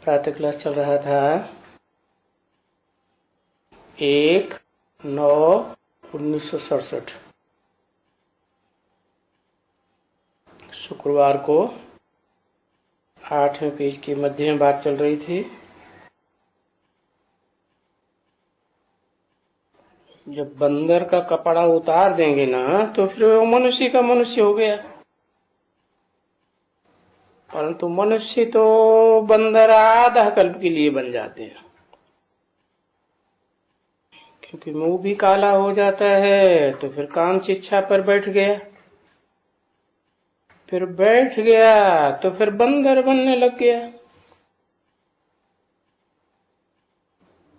प्रातः क्लास चल रहा था 1/9/1967। शुक्रवार को 8वें पेज के मध्य में बात चल रही थी। जब बंदर का कपड़ा उतार देंगे ना तो फिर वो मनुष्य का मनुष्य हो गया, परंतु मनुष्य तो बंदर आधा कल्प के लिए बन जाते हैं, क्योंकि मुंह भी काला हो जाता है। तो फिर काम शिक्षा पर बैठ गया, फिर बैठ गया तो फिर बंदर बनने लग गया।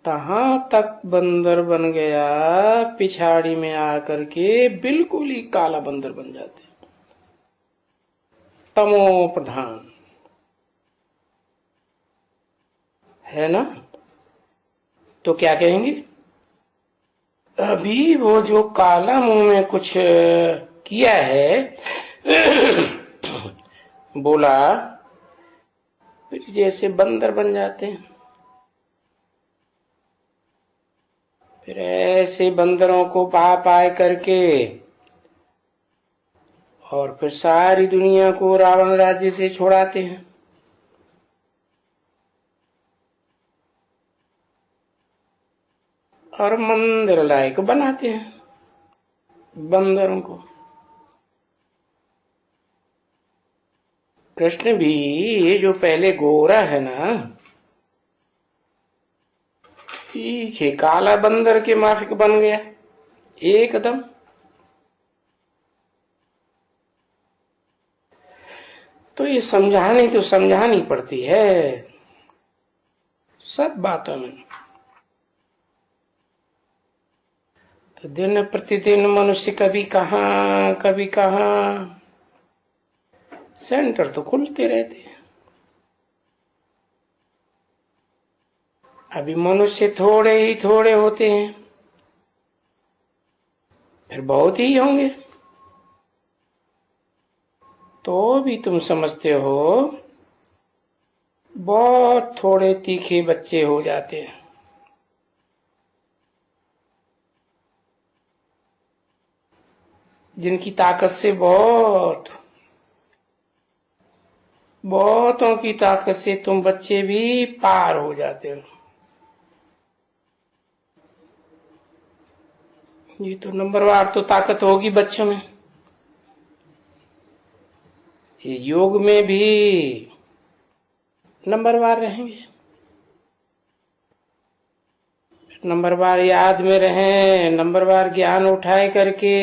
तहां तक बंदर बन गया, पिछाड़ी में आकर के बिल्कुल ही काला बंदर बन जाते, तमो प्रधान है ना। तो क्या कहेंगे, अभी वो जो काला मुंह में कुछ किया है बोला, फिर जैसे बंदर बन जाते हैं। फिर ऐसे बंदरों को पाए करके और फिर सारी दुनिया को रावण राज्य से छुड़ाते हैं। और मंदिर लायक बनाते हैं बंदरों को। कृष्ण भी ये जो पहले गोरा है ना, पीछे काला बंदर के माफिक बन गया एकदम। तो ये समझानी पड़ती है सब बातों में। तो दिन प्रतिदिन मनुष्य कभी कहाँ सेंटर तो खुलते रहते हैं। अभी मनुष्य थोड़े होते हैं, फिर बहुत ही होंगे। तो भी तुम समझते हो बहुत थोड़े तीखे बच्चे हो जाते हैं। जिनकी ताकत से बहुतों की ताकत से तुम बच्चे भी पार हो जाते हो। ये तो नंबरवार तो ताकत होगी बच्चों में। ये योग में भी नंबरवार रहेंगे, नंबरवार याद में रहें, नंबरवार ज्ञान उठाए करके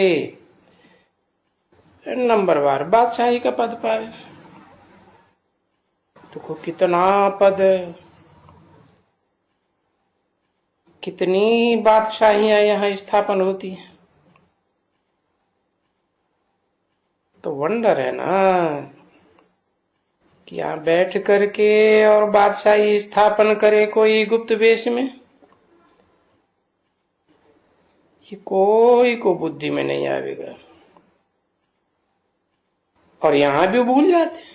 नंबरवार बादशाही का पद पाए। तो कितना पद, कितनी बादशाहियां यहाँ स्थापन होती हैं। तो वंडर है ना कि यहाँ बैठ करके और बादशाही स्थापन करे कोई गुप्त वेश में। ये कोई को बुद्धि में नहीं आवेगा। और यहां भी भूल जाते हैं,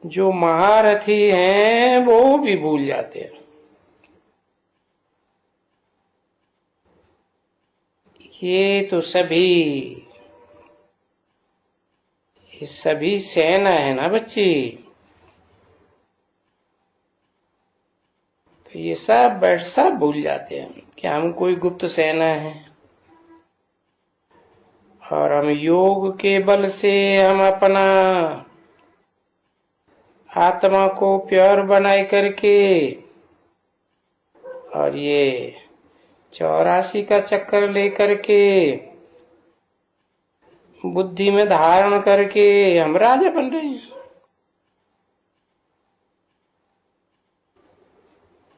जो महारथी हैं वो भी भूल जाते हैं। ये तो सभी सेना है ना बच्ची। तो ये सब भूल जाते हैं कि हम कोई गुप्त सेना है, और हम योग के बल से हम अपना आत्मा को प्योर बनाए करके और ये 84 का चक्कर लेकर के बुद्धि में धारण करके हम राजा बन रहे हैं।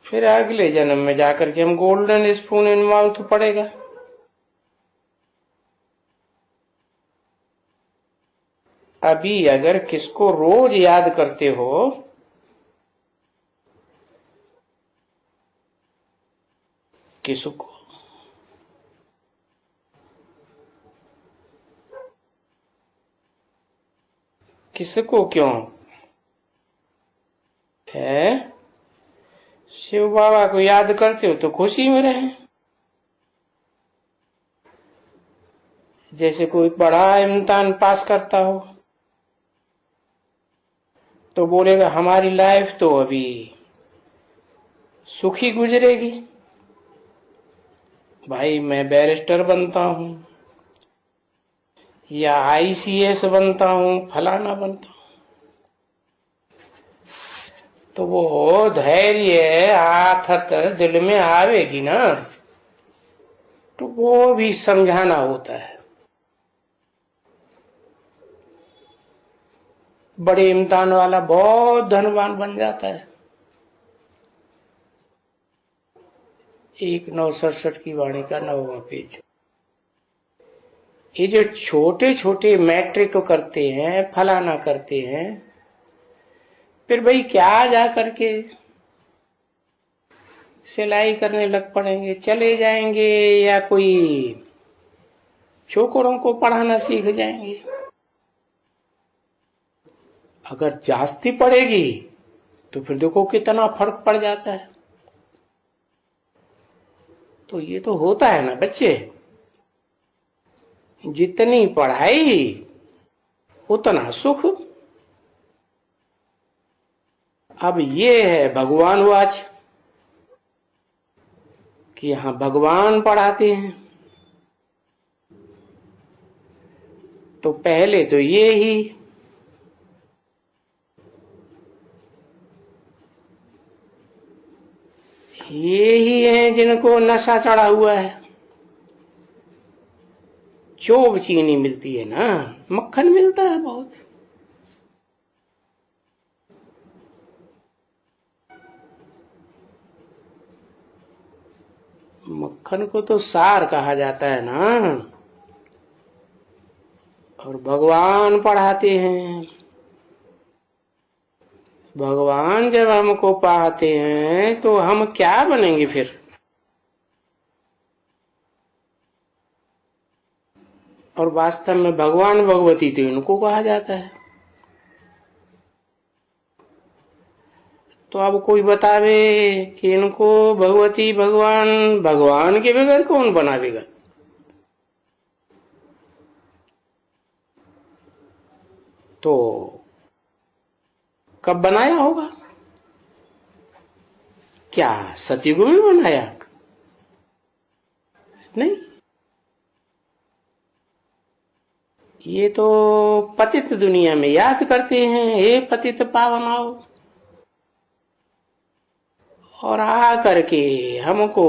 फिर अगले जन्म में जाकर के हम गोल्डन स्पून इन माउथ पड़ेगा। अभी अगर किसको रोज याद करते हो, किसको क्यों, है। शिव बाबा को याद करते हो तो खुशी में रहे। जैसे कोई बड़ा इम्तिहान पास करता हो तो बोलेगा हमारी लाइफ तो अभी सुखी गुजरेगी, भाई मैं बैरिस्टर बनता हूं या आईसीएस बनता हूं, फलाना बनता हूं। तो वो धैर्य आथत दिल में आवेगी ना, तो वो भी समझाना होता है। बड़े इम्तिहान वाला बहुत धनवान बन जाता है। 1967 की वाणी का 9वां पेज। ये जो छोटे छोटे मैट्रिक को करते हैं, फलाना करते हैं, फिर भाई क्या जा करके सिलाई करने लग पड़ेंगे, चले जाएंगे, या कोई छोकरों को पढ़ाना सीख जाएंगे। अगर जास्ती पड़ेगी तो फिर देखो कितना फर्क पड़ जाता है। तो ये तो होता है ना बच्चे, जितनी पढ़ाई उतना सुख। अब ये है भगवान वाच कि यहां भगवान पढ़ाते हैं। तो पहले तो ये ही है जिनको नशा चढ़ा हुआ है। चोब चीनी मिलती है ना, मक्खन मिलता है बहुत। मक्खन को तो सार कहा जाता है ना। और भगवान पढ़ाते हैं। भगवान जब हमको पाते हैं तो हम क्या बनेंगे फिर? और वास्तव में भगवान भगवती तो इनको कहा जाता है। तो अब कोई बतावे कि इनको भगवती भगवान, भगवान के बगैर कौन बनावेगा? तो कब बनाया होगा? क्या सतयुग में बनाया? नहीं, ये तो पतित दुनिया में याद करते हैं, हे पतित पावन आओ, और आ करके हमको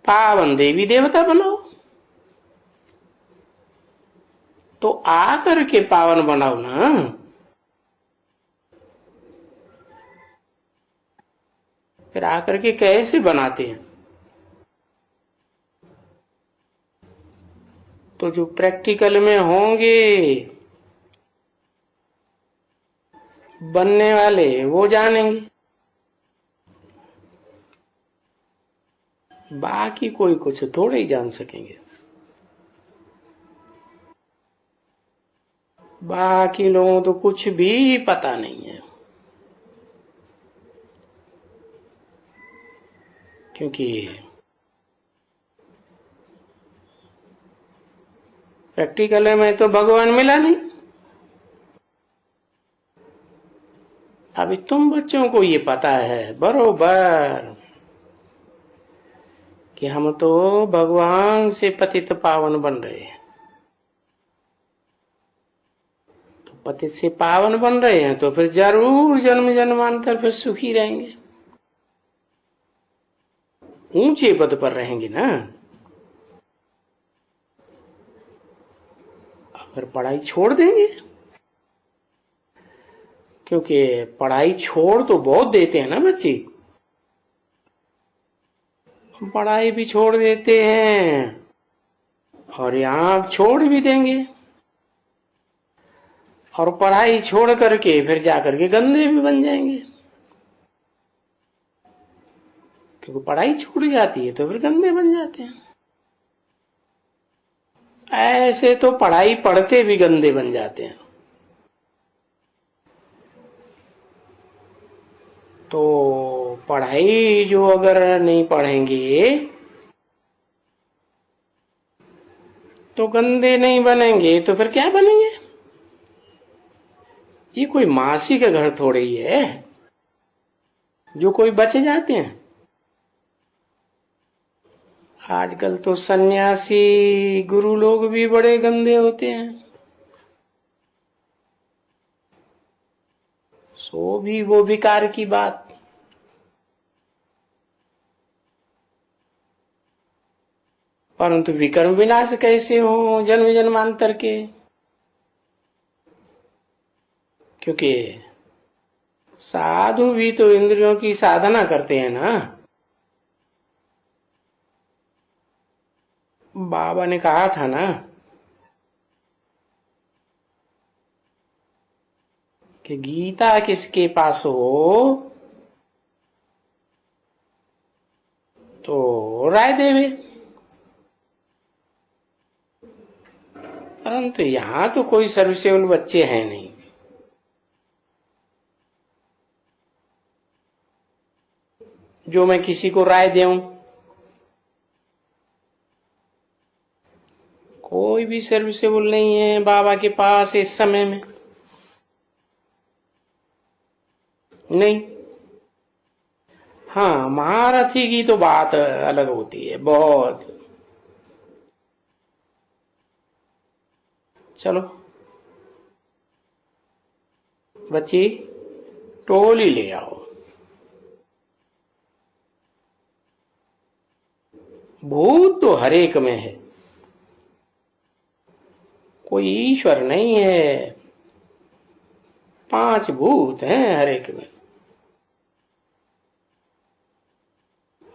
पावन देवी देवता बनाओ। तो आ करके पावन बनाओ ना। फिर आकर के कैसे बनाते हैं? तो जो प्रैक्टिकल में होंगे बनने वाले वो जानेंगे, बाकी कोई कुछ थोड़े ही जान सकेंगे। बाकी लोगों तो कुछ भी पता नहीं है, क्योंकि प्रैक्टिकल में तो भगवान मिला नहीं। अभी तुम बच्चों को ये पता है बरोबर कि हम तो भगवान से पतित पावन बन रहे हैं। तो पतित से पावन बन रहे हैं तो फिर जरूर जन्म जन्मांतर फिर सुखी रहेंगे, ऊंचे पद पर रहेंगे ना। अगर पढ़ाई छोड़ देंगे, क्योंकि पढ़ाई छोड़ तो बहुत देते हैं ना बच्चे, पढ़ाई भी छोड़ देते हैं और यहां छोड़ भी देंगे, और पढ़ाई छोड़ करके फिर जाकर के गंदे भी बन जाएंगे। क्योंकि पढ़ाई छूट जाती है तो फिर गंदे बन जाते हैं। ऐसे तो पढ़ाई पढ़ते भी गंदे बन जाते हैं। तो पढ़ाई जो अगर नहीं पढ़ेंगे तो गंदे नहीं बनेंगे, तो फिर क्या बनेंगे? ये कोई मासी का घर थोड़े ही है जो कोई बचे जाते हैं। आजकल तो सन्यासी गुरु लोग भी बड़े गंदे होते हैं। सो भी वो विकार की बात। परंतु विकर्म विनाश कैसे हो जन्म जन्मांतर के? क्योंकि साधु भी तो इंद्रियों की साधना करते हैं ना। बाबा ने कहा था ना कि गीता किसके पास हो तो राय देवे। परंतु यहां तो कोई सर्विसेबल बच्चे हैं नहीं। जो मैं किसी को राय दूं, कोई भी सर्विसेबल नहीं है बाबा के पास इस समय में। नहीं। हाँ, महारथी की तो बात अलग होती है बहुत। चलो बच्ची, टोली ले आओ। भूत तो हरेक में है, कोई ईश्वर नहीं है। 5 भूत हैं हरेक में।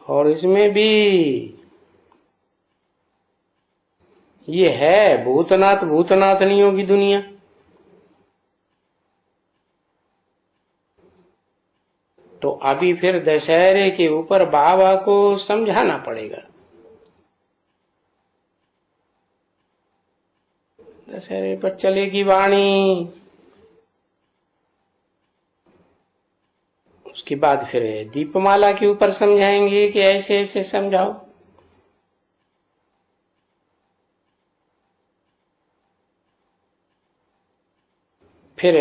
और इसमें भी ये है भूतनाथ भूतनाथनियों की दुनिया। तो अभी फिर दशहरे के ऊपर बाबा को समझाना पड़ेगा। दशहरे पर चलेगी वाणी, उसके बाद फिर दीपमाला के ऊपर समझाएंगे कि ऐसे ऐसे समझाओ। फिर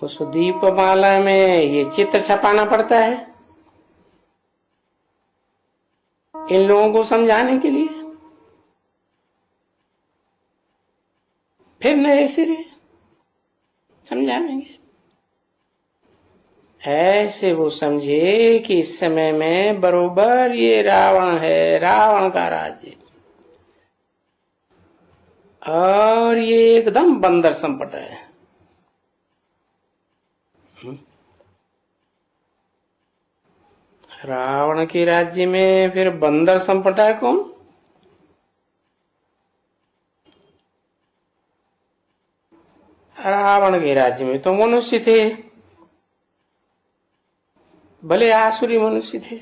उस दीपमाला में ये चित्र छपाना पड़ता है इन लोगों को समझाने के लिए। फिर नए सिरे समझाएंगे। ऐसे वो समझे कि इस समय में बरोबर ये रावण है, रावण का राज्य, और ये एकदम बंदर संपट है। रावण के राज्य में फिर बंदर संपट है कौन? रावण के राज्य में तो मनुष्य थे, भले आसुरी मनुष्य थे।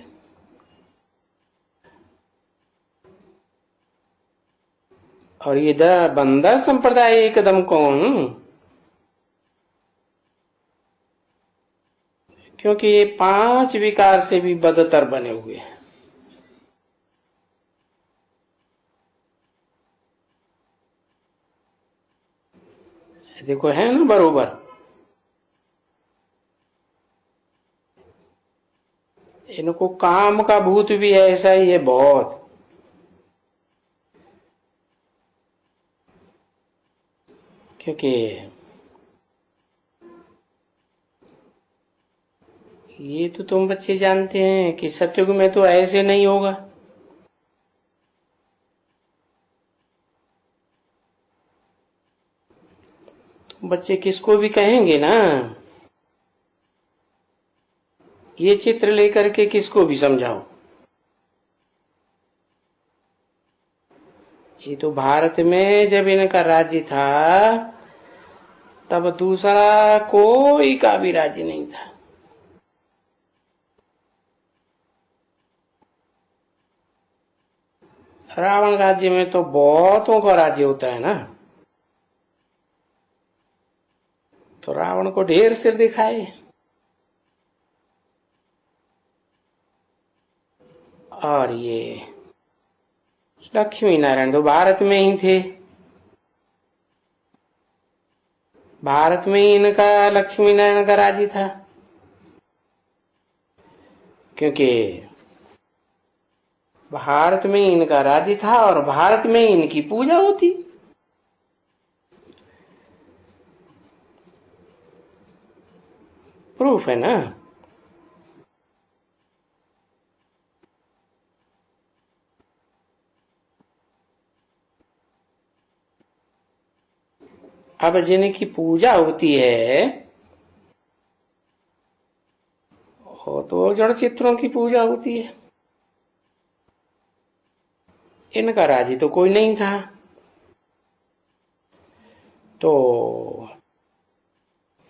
और ये बंदर संप्रदाय एकदम कौन? क्योंकि ये 5 विकार से भी बदतर बने हुए हैं। देखो है ना बरोबर। इनको काम का भूत भी ऐसा ही है बहुत। क्योंकि ये तो तुम बच्चे जानते हैं कि सतयुग में तो ऐसे नहीं होगा। तुम बच्चे किसको भी कहेंगे ना, ये चित्र लेकर के किसको भी समझाओ। ये तो भारत में जब इनका राज्य था तब दूसरा कोई का भी राज्य नहीं था। रावण राज्य में तो बहुतों का राज्य होता है ना। तो रावण को ढेर सिर दिखाए। और ये लक्ष्मी नारायण तो भारत में ही थे, भारत में ही इनका लक्ष्मी नारायण का राज्य था, क्योंकि भारत में ही इनका राज्य था और भारत में ही इनकी पूजा होती। प्रूफ है ना। अब जिनकी पूजा होती है वो तो जड़ चित्रों की पूजा होती है, इनका राज्य तो कोई नहीं था। तो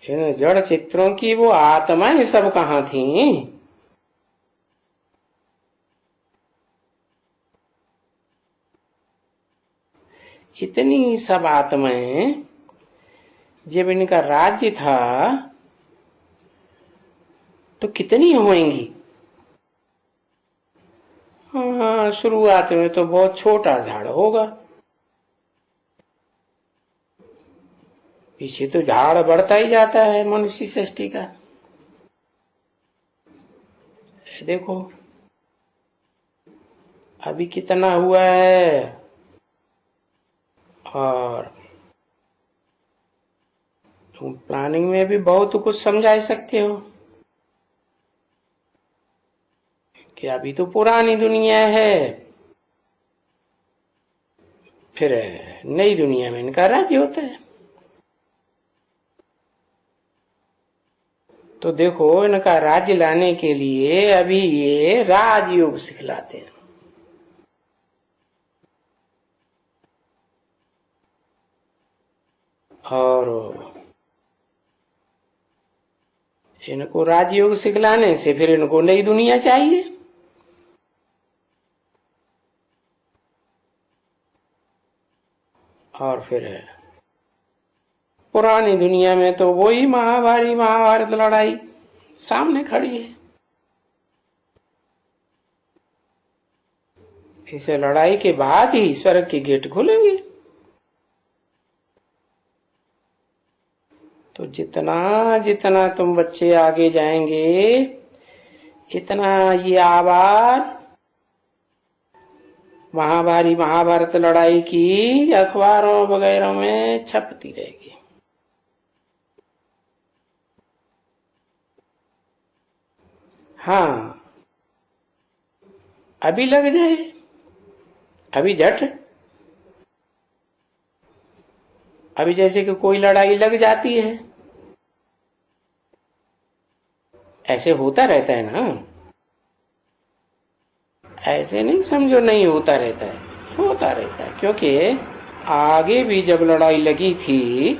इन जड़ चित्रों की वो आत्माएं सब कहाँ थी? इतनी सब आत्माएं जब इनका राज्य था तो कितनी होंगी? हाँ, शुरुआत में तो बहुत छोटा झाड़ होगा, पीछे तो झाड़ बढ़ता ही जाता है मनुष्य सृष्टि का। देखो अभी कितना हुआ है, और तुम प्लानिंग में भी बहुत कुछ समझा सकते हो कि अभी तो पुरानी दुनिया है, फिर नई दुनिया में इनका राज्य होता है। तो देखो इनका राज्य लाने के लिए अभी ये राजयोग सिखलाते हैं। और इनको राजयोग सिखलाने से फिर इनको नई दुनिया चाहिए। और फिर पुरानी दुनिया में तो वही महाभारत लड़ाई सामने खड़ी है। इस लड़ाई के बाद ही स्वर्ग के गेट खुलेंगे। तो जितना जितना तुम बच्चे आगे जाएंगे इतना ये आवाज महाभारत लड़ाई की अखबारों वगैरह में छपती रहेगी। हाँ, अभी लग जाए, अभी झट, अभी जैसे कि कोई लड़ाई लग जाती है, ऐसे होता रहता है ना। ऐसे नहीं समझो नहीं होता रहता है, होता रहता है। क्योंकि आगे भी जब लड़ाई लगी थी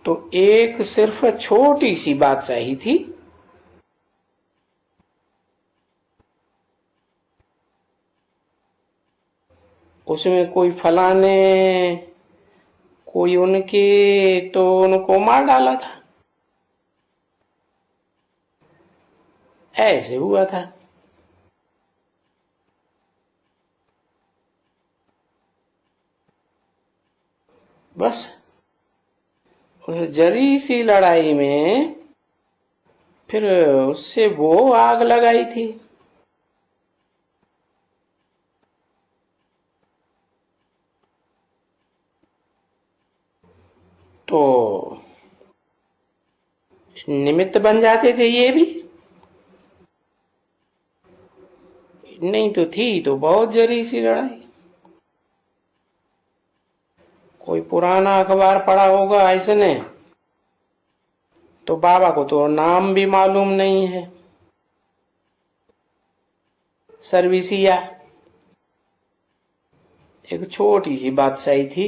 तो एक सिर्फ छोटी सी बात चाहिए थी, उसमें कोई फलाने कोई उनके तो उनको मार डाला था, ऐसे हुआ था। बस उस जरी सी लड़ाई में फिर उससे वो आग लगाई थी। तो निमित्त बन जाते थे ये भी, नहीं तो थी तो बहुत जरी सी लड़ाई। कोई पुराना अखबार पढ़ा होगा ऐसने, तो बाबा को तो नाम भी मालूम नहीं है, सर्विसिया, एक छोटी सी बादशाही थी।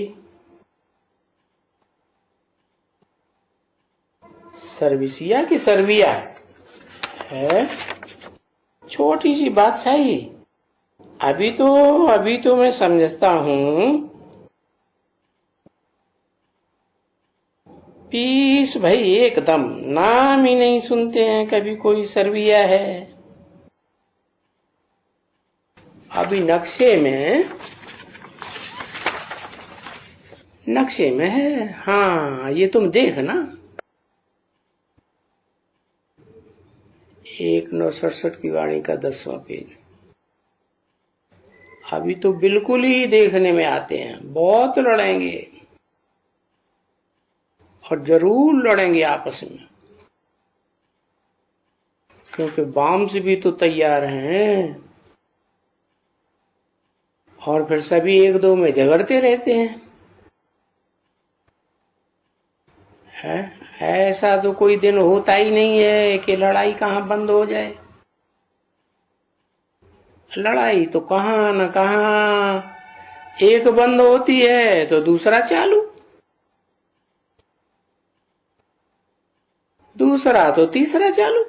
सर्विसिया की सर्विया है, छोटी सी बादशाही। अभी तो मैं समझता हूं पीस भाई एकदम नाम ही नहीं सुनते हैं कभी कोई सर्विया है। अभी नक्शे में है। हाँ, ये तुम देख ना, 1967 की वाणी का 10वां पेज। अभी तो बिल्कुल ही देखने में आते हैं। बहुत लड़ेंगे और जरूर लड़ेंगे आपस में, क्योंकि बॉम्ब्स भी तो तैयार हैं और फिर सभी एक दो में झगड़ते रहते हैं। है? ऐसा तो कोई दिन होता ही नहीं है कि लड़ाई कहाँ बंद हो जाए। लड़ाई तो कहाँ न कहाँ एक बंद होती है तो दूसरा चालू, दूसरा तो तीसरा चालू,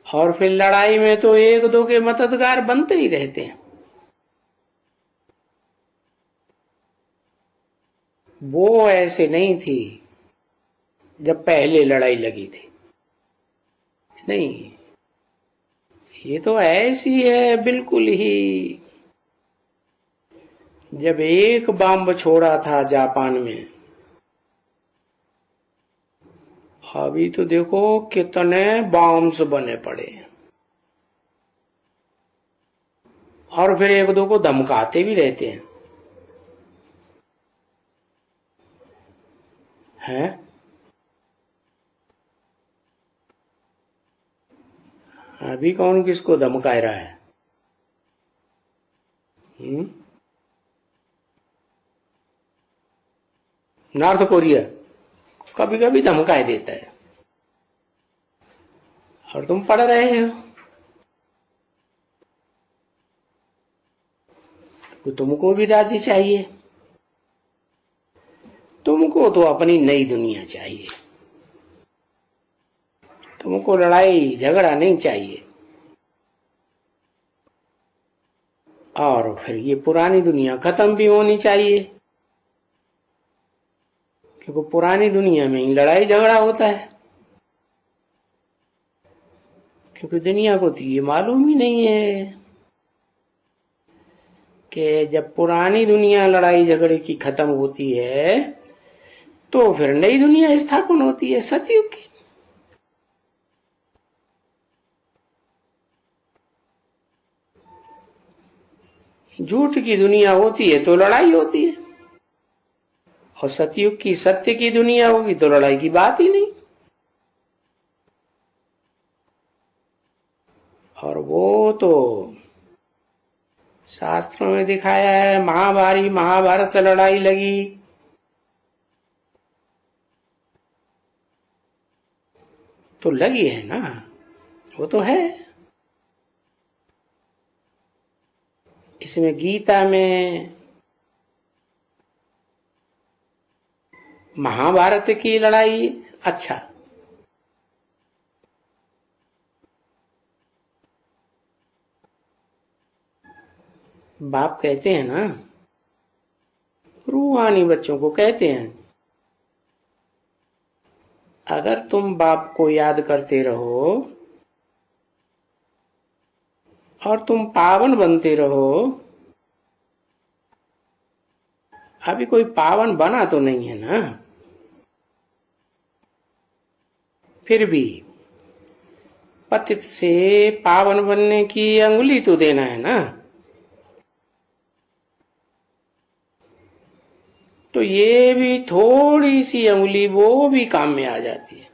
और फिर लड़ाई में तो एक दो के मददगार बनते ही रहते हैं। वो ऐसे नहीं थी जब पहले लड़ाई लगी थी। नहीं, ये तो ऐसी है बिल्कुल ही। जब एक बम छोड़ा था जापान में, अभी तो देखो कितने बॉम्ब्स बने पड़े, और फिर एक दो को धमकाते भी रहते हैं। हैं? अभी कौन किसको धमका रहा है? नॉर्थ कोरिया कभी कभी धमकाए देता है, और तुम पढ़ रहे हो। तो तुमको भी राज्य चाहिए, तुमको तो अपनी नई दुनिया चाहिए, तुमको लड़ाई झगड़ा नहीं चाहिए। और फिर ये पुरानी दुनिया खत्म भी होनी चाहिए, क्योंकि पुरानी दुनिया में ही लड़ाई झगड़ा होता है। क्योंकि दुनिया को तो ये मालूम ही नहीं है कि जब पुरानी दुनिया लड़ाई झगड़े की खत्म होती है तो फिर नई दुनिया स्थापन होती है, सतयुग की। झूठ की दुनिया होती है तो लड़ाई होती है, और सतयुग की सत्य की दुनिया होगी तो लड़ाई की बात ही नहीं। और वो तो शास्त्रों में दिखाया है, महाभारत लड़ाई लगी तो लगी है ना, वो तो है। इसमें गीता में महाभारत की लड़ाई, अच्छा, बाप कहते हैं ना, रूहानी बच्चों को कहते हैं, अगर तुम बाप को याद करते रहो और तुम पावन बनते रहो। अभी कोई पावन बना तो नहीं है ना, फिर भी पतित से पावन बनने की अंगुली तो देना है ना। तो ये भी थोड़ी सी अंगुली वो भी काम में आ जाती है।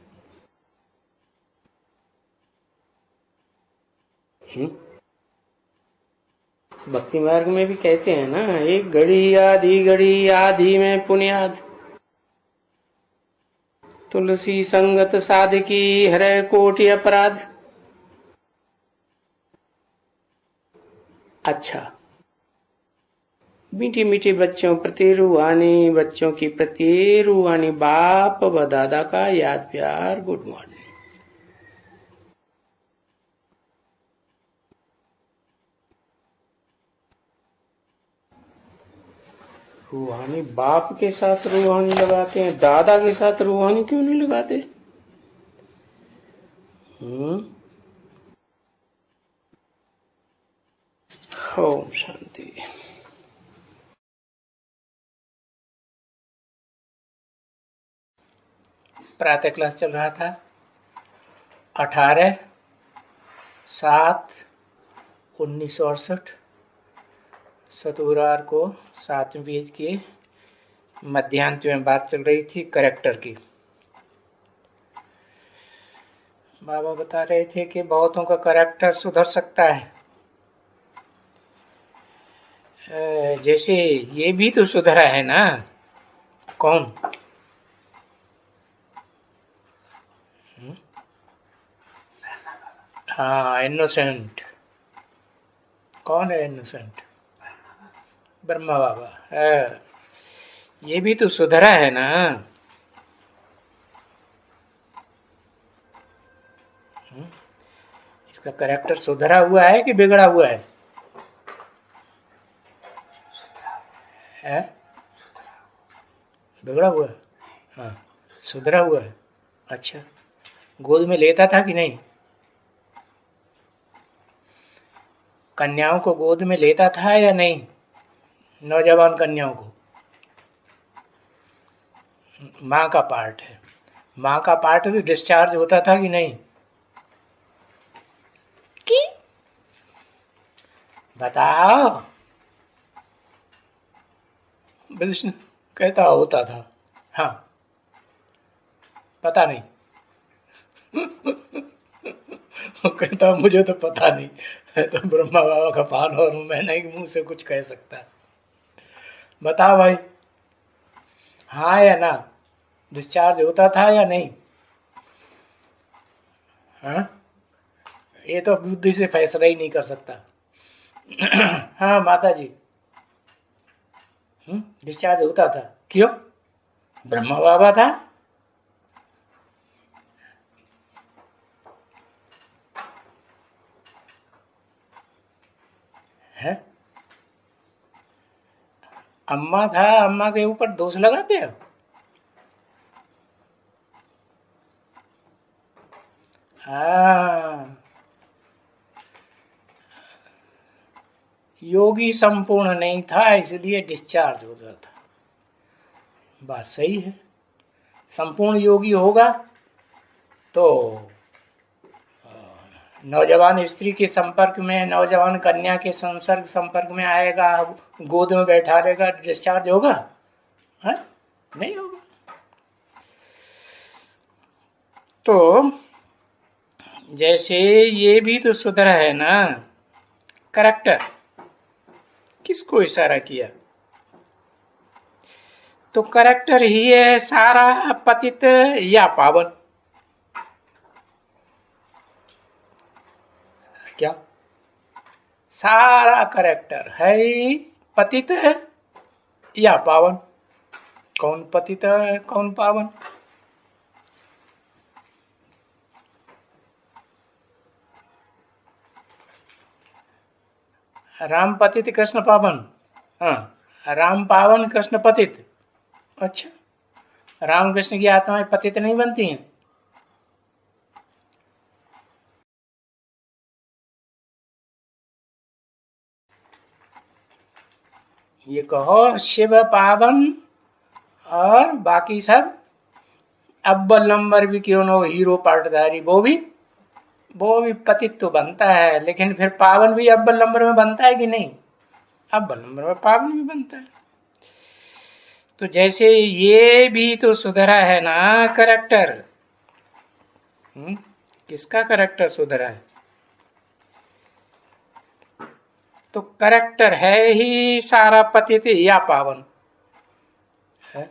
भक्ति मार्ग में भी कहते हैं ना, एक घड़ी आधी में पुण्याद, तुलसी संगत साधकी हरे कोटि अपराध। अच्छा, मीठी मीठी बच्चों की प्रति रूहानी बाप व दादा का याद प्यार, गुड मॉर्निंग। रूहानी बाप के साथ रूहानी लगाते हैं, दादा के साथ रूहानी क्यों नहीं लगाते? ओम शांति। प्रातः क्लास चल रहा था 18/7/1968 सतुरार को 7वें पेज के मध्यांत में बात चल रही थी करेक्टर की। बाबा बता रहे थे कि बहुतों का करेक्टर सुधर सकता है, जैसे ये भी तो सुधरा है ना। कौन? हाँ, इनोसेंट। कौन है इनोसेंट? ब्रह्मा बाबा। ये भी तो सुधरा है ना। इसका करेक्टर सुधरा हुआ है कि बिगड़ा हुआ है? बिगड़ा हुआ है। हाँ, सुधरा हुआ है। अच्छा, गोद में लेता था कि नहीं? कन्याओं को गोद में लेता था या नहीं? नौजवान कन्याओं को। माँ का पार्ट है, माँ का पार्ट भी डिस्चार्ज होता था कि नहीं? कि बताओ। विष्णु कहता होता था। हाँ, पता नहीं। वो कहता मुझे तो पता नहीं, मैं तो ब्रह्मा बाबा का फॉलोअर हूँ, मैं नहीं मुंह से कुछ कह सकता। बताओ भाई, हाँ या ना? डिस्चार्ज होता था या नहीं? हाँ, ये तो बुद्धि से फैसला ही नहीं कर सकता। हाँ माता जी, डिस्चार्ज होता था। क्यों? ब्रह्मा बाबा था। है? अम्मा था, अम्मा के ऊपर दोष लगाते हो। हाँ, योगी संपूर्ण नहीं था इसलिए डिस्चार्ज होता था। बात सही है। संपूर्ण योगी होगा तो नौजवान स्त्री के संपर्क में, नौजवान कन्या के संपर्क में आएगा, गोद में बैठा रहेगा, डिस्चार्ज होगा? है? नहीं होगा। तो जैसे ये भी तो सुधरा है ना करेक्टर। किसको इशारा किया? तो करेक्टर ही है सारा पतित या पावन। क्या? सारा करेक्टर है पतित या पावन। कौन पतित है, कौन पावन? राम पतित कृष्ण पावन। हाँ, राम पावन कृष्ण पतित। अच्छा, राम कृष्ण की आत्माएं पतित नहीं बनती हैं? ये कहो शिव पावन और बाकी सब अव्वल नंबर भी क्यों ना हो, हीरो पार्टधारी, वो भी पतित तो बनता है, लेकिन फिर पावन भी अव्वल नंबर में बनता है कि नहीं? अव्वल नंबर में पावन भी बनता है। तो जैसे ये भी तो सुधरा है ना करेक्टर। किसका करेक्टर सुधरा है? तो करेक्टर है ही सारा पतित या पावन है।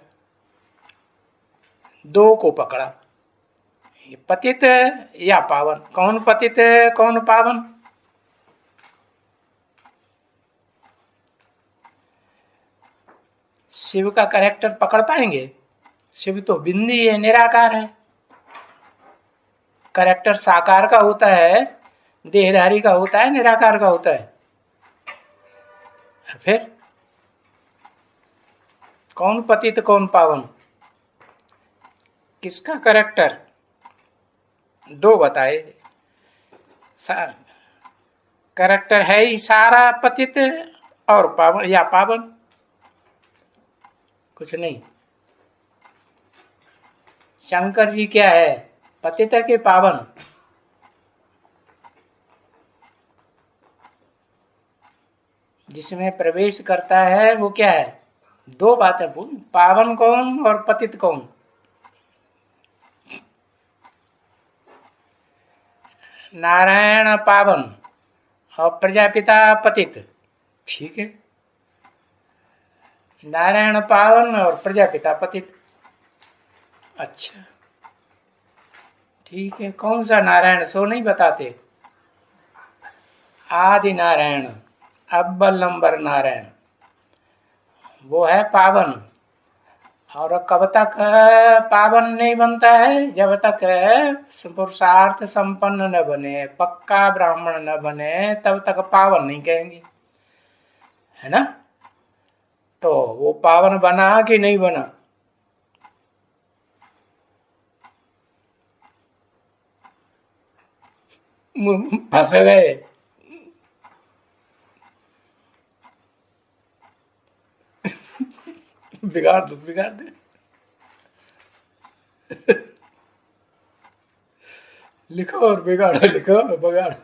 दो को पकड़ा, पतित या पावन। कौन पतित है, कौन पावन? शिव का करेक्टर पकड़ पाएंगे? शिव तो बिंदी है, निराकार है। करेक्टर साकार का होता है, देहधारी का होता है, निराकार का होता है। फिर कौन पतित कौन पावन? किसका करेक्टर? दो बताए। कैरेक्टर है ही सारा पतित और पावन या पावन, कुछ नहीं। शंकर जी क्या है, पतित है कि पावन? जिसमें प्रवेश करता है वो क्या है? दो बातें बोल, पावन कौन और पतित कौन? नारायण पावन और प्रजापिता पतित, ठीक है। नारायण पावन और प्रजापिता पतित, अच्छा ठीक है। कौन सा नारायण सो नहीं बताते? आदि नारायण, अव्वल नंबर नारायण, वो है पावन। और कब तक पावन नहीं बनता है? जब तक पुरुषार्थ संपन्न न बने, पक्का ब्राह्मण न बने, तब तक पावन नहीं कहेंगे, है ना। तो वो पावन बना कि नहीं बना? फंस गए। बिगाड़ दो, बिगाड़ दे। लिखो और बिगाड़ो, लिखो और बिगाड़ो।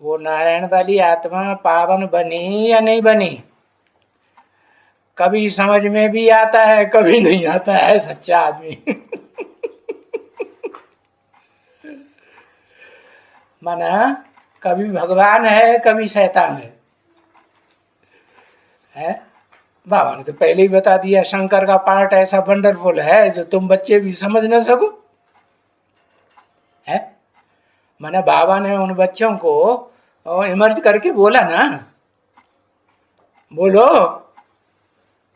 वो नारायण वाली आत्मा पावन बनी या नहीं बनी? कभी समझ में भी आता है, कभी नहीं आता है, सच्चा आदमी। माना कभी भगवान है, कभी शैतान है? बाबा ने तो पहले ही बता दिया, शंकर का पार्ट ऐसा वंडरफुल है जो तुम बच्चे भी समझ न सको, है। माना बाबा ने उन बच्चों को इमर्ज करके बोला ना, बोलो,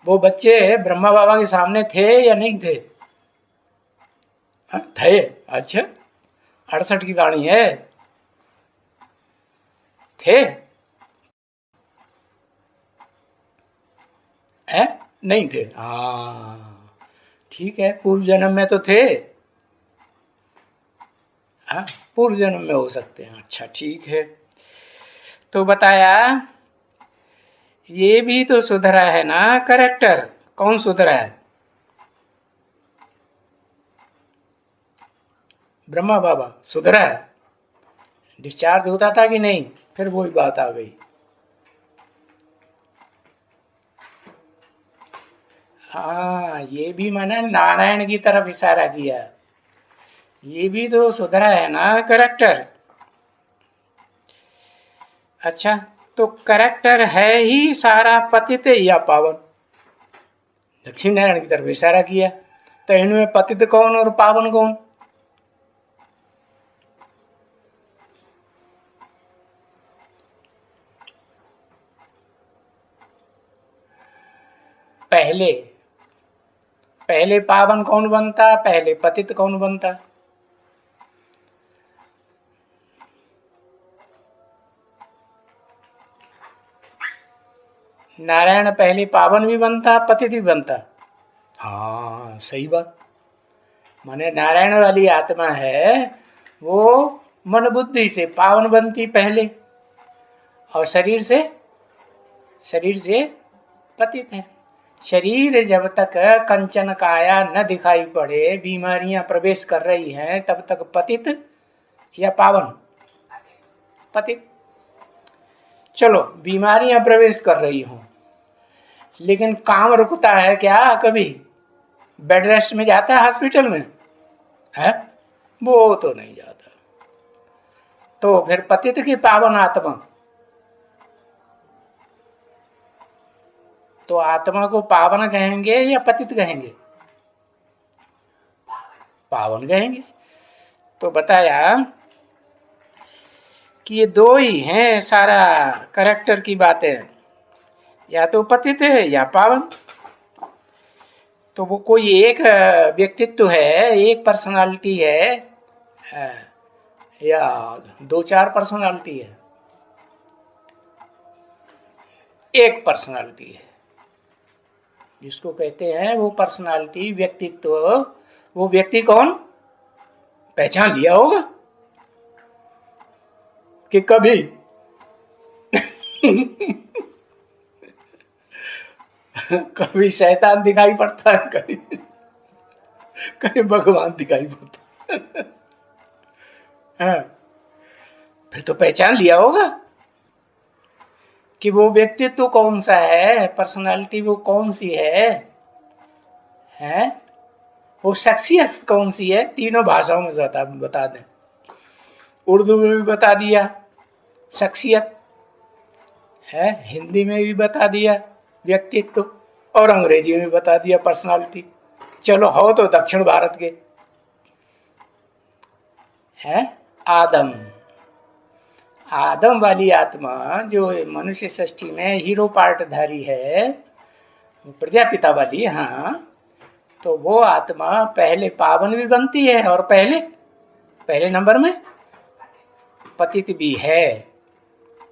वो बच्चे ब्रह्मा बाबा के सामने थे या नहीं थे? थे। अच्छा, 68 की वाणी है, थे, है नहीं थे? हाँ ठीक है, पूर्व जन्म में तो थे। हाँ, पूर्व जन्म में हो सकते हैं। अच्छा ठीक है, तो बताया ये भी तो सुधरा है ना करेक्टर। कौन सुधरा है? ब्रह्मा बाबा सुधरा है। डिस्चार्ज होता था कि नहीं? फिर वही बात आ गई। हाँ, ये भी मैंने नारायण की तरफ इशारा किया, ये भी तो सुधरा है ना करेक्टर। अच्छा, तो करेक्टर है ही सारा पतित या पावन? दक्षिण नारायण की तरफ इशारा किया, तो इनमें पतित कौन और पावन कौन? पहले पहले पावन कौन बनता, पहले पतित कौन बनता? नारायण पहले पावन भी बनता, पतित भी बनता। हाँ सही बात। माने नारायण वाली आत्मा है वो मन बुद्धि से पावन बनती पहले, और शरीर से पतित है। शरीर जब तक कंचन काया न दिखाई पड़े, बीमारियां प्रवेश कर रही हैं, तब तक पतित या पावन? पतित। चलो, बीमारियां प्रवेश कर रही हों, लेकिन काम रुकता है क्या कभी? बेड रेस्ट में जाता है हॉस्पिटल में, है? वो तो नहीं जाता। तो फिर पतित की पावन आत्मा, तो आत्मा को पावन कहेंगे या पतित कहेंगे? पावन कहेंगे। तो बताया कि ये दो ही हैं सारा करेक्टर की बातें, या तो पतित है या पावन। तो वो कोई एक व्यक्तित्व है, एक पर्सनालिटी है, या दो चार पर्सनालिटी है? एक पर्सनालिटी है। जिसको कहते हैं वो पर्सनालिटी, व्यक्तित्व, वो व्यक्ति कौन? पहचान लिया होगा कि कभी कभी शैतान दिखाई पड़ता है, कभी कभी भगवान दिखाई पड़ता है। हाँ, फिर तो पहचान लिया होगा कि वो व्यक्तित्व कौन सा है, पर्सनालिटी वो कौन सी है वो शख्सियत कौन सी है। तीनों भाषाओं में बता दें। उर्दू में भी बता दिया शख्सियत है, हिंदी में भी बता दिया व्यक्तित्व, और अंग्रेजी में भी बता दिया पर्सनालिटी। चलो हो तो दक्षिण भारत के है आदम। आदम वाली आत्मा जो मनुष्य सृष्टि में हीरो पार्टधारी है, प्रजापिता वाली, हाँ, तो वो आत्मा पहले पावन भी बनती है और पहले नंबर में पतित भी है,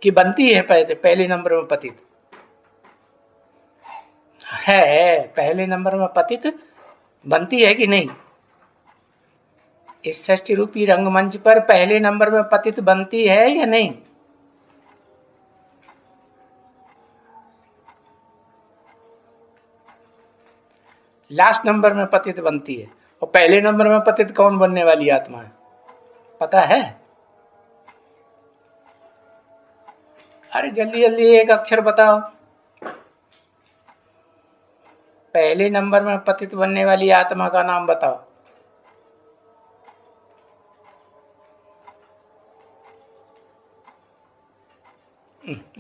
कि बनती है पहले नंबर में पतित है, पहले नंबर में पतित बनती है कि नहीं? इस सृष्टि रूपी रंगमंच पर पहले नंबर में पतित बनती है या नहीं? लास्ट नंबर में पतित बनती है। और पहले नंबर में पतित कौन बनने वाली आत्मा है, पता है? अरे जल्दी जल्दी एक अक्षर बताओ। पहले नंबर में पतित बनने वाली आत्मा का नाम बताओ।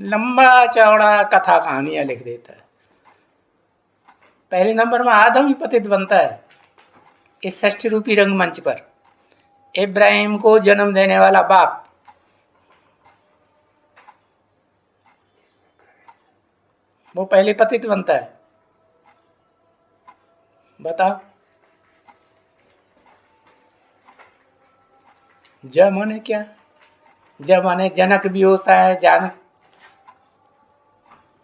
लंबा चौड़ा कथा कहानियां लिख देता है। पहले नंबर में आदम ही पतित बनता है इस सृष्टि रूपी रंगमंच पर। इब्राहिम को जन्म देने वाला बाप, वो पहले पतित बनता है। बताओ। ज माने क्या? ज माने जनक भी होता है, जानक,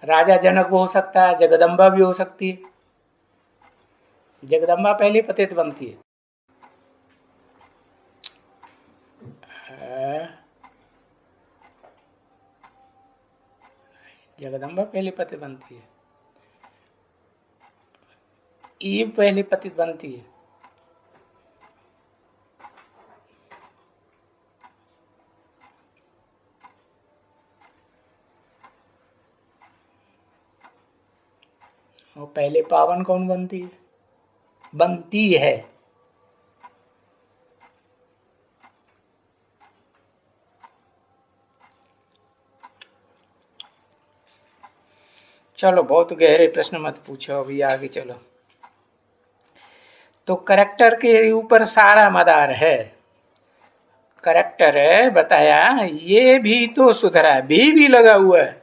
राजा जनक हो सकता है, जगदम्बा भी हो सकती है। जगदम्बा पहले पतित बनती है। जगदम्बा पहले पतित बनती है, ईव पहले पतित बनती है। और पहले पावन कौन बनती है? बनती है। चलो बहुत गहरे प्रश्न मत पूछो, अभी आगे चलो। तो करेक्टर के ऊपर सारा मदार है। करेक्टर है बताया, ये भी तो सुधरा है, भी लगा हुआ है।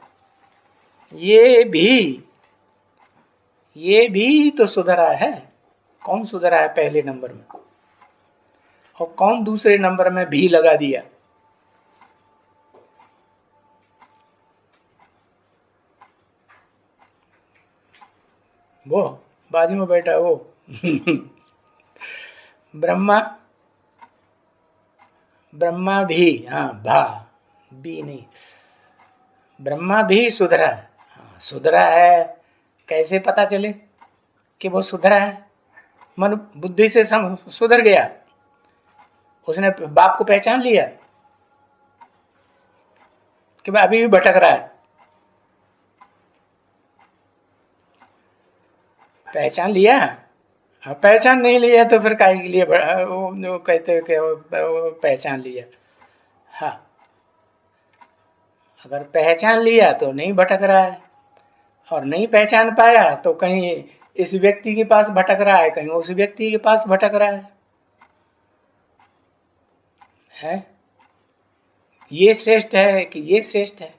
ये भी तो सुधरा है। कौन सुधरा है पहले नंबर में, और कौन दूसरे नंबर में भी लगा दिया? वो बाजू में बैठा वो ब्रह्मा। ब्रह्मा भी, हाँ, भी नहीं, ब्रह्मा भी सुधरा है। हाँ, सुधरा है। कैसे पता चले कि वो सुधरा है? मन बुद्धि से सुधर गया, उसने बाप को पहचान लिया कि भाई अभी भी भटक रहा है। पहचान लिया। हाँ, पहचान नहीं लिया तो फिर काहे के लिए वो कहते हैं कि वो पहचान लिया। हाँ, अगर पहचान लिया तो नहीं भटक रहा है, और नहीं पहचान पाया तो कहीं इस व्यक्ति के पास भटक रहा है, कहीं उस व्यक्ति के पास भटक रहा है? ये श्रेष्ठ है कि ये श्रेष्ठ है,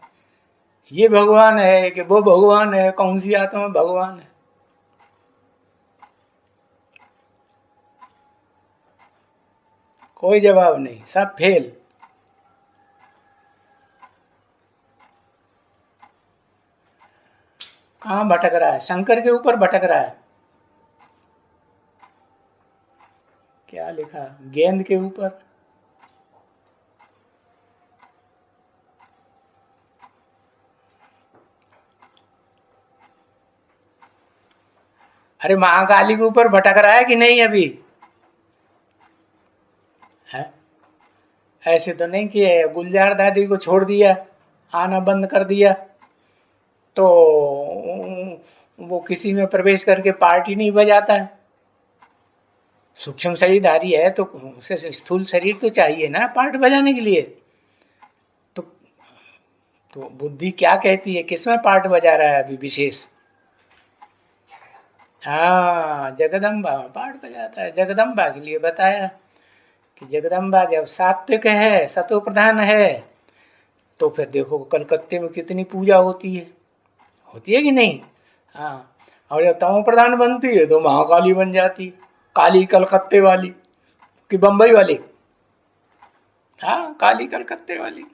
ये भगवान है कि वो भगवान है, कौन सी आत्मा भगवान है? कोई जवाब नहीं, सब फेल। कहाँ भटक रहा है? शंकर के ऊपर भटक रहा है। क्या लिखा? गेंद के ऊपर। अरे महाकाली के ऊपर भटक रहा है कि नहीं अभी? है? ऐसे तो नहीं कि गुलजार दादी को छोड़ दिया, आना बंद कर दिया तो वो किसी में प्रवेश करके पार्टी नहीं बजाता है। सूक्ष्म शरीरधारी है तो उसे स्थूल शरीर तो चाहिए ना पार्ट बजाने के लिए। तो बुद्धि क्या कहती है, किसमें पार्ट बजा रहा है अभी विशेष? हाँ, जगदम्बा पार्ट बजाता है। जगदम्बा के लिए बताया कि जगदम्बा जब सात्विक है, सतो प्रधान है, तो फिर देखो कलकत्ते में कितनी पूजा होती है कि नहीं? हाँ, और जब तमो प्रधान बनती है तो महाकाली बन जाती। काली कलकत्ते वाली कि बंबई वाली? हाँ, काली कलकत्ते वाली।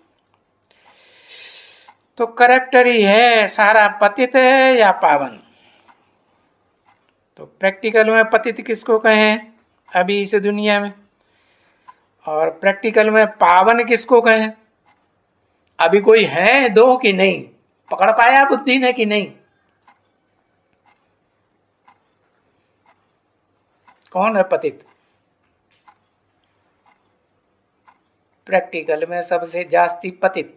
तो करेक्टर ही है सारा पतित है या पावन। तो प्रैक्टिकल में पतित किसको कहें अभी इस दुनिया में, और प्रैक्टिकल में पावन किसको कहें? अभी कोई है दो कि नहीं? पकड़ पाया बुद्धि ने कि नहीं? कौन है पतित? प्रैक्टिकल में सबसे जास्ती पतित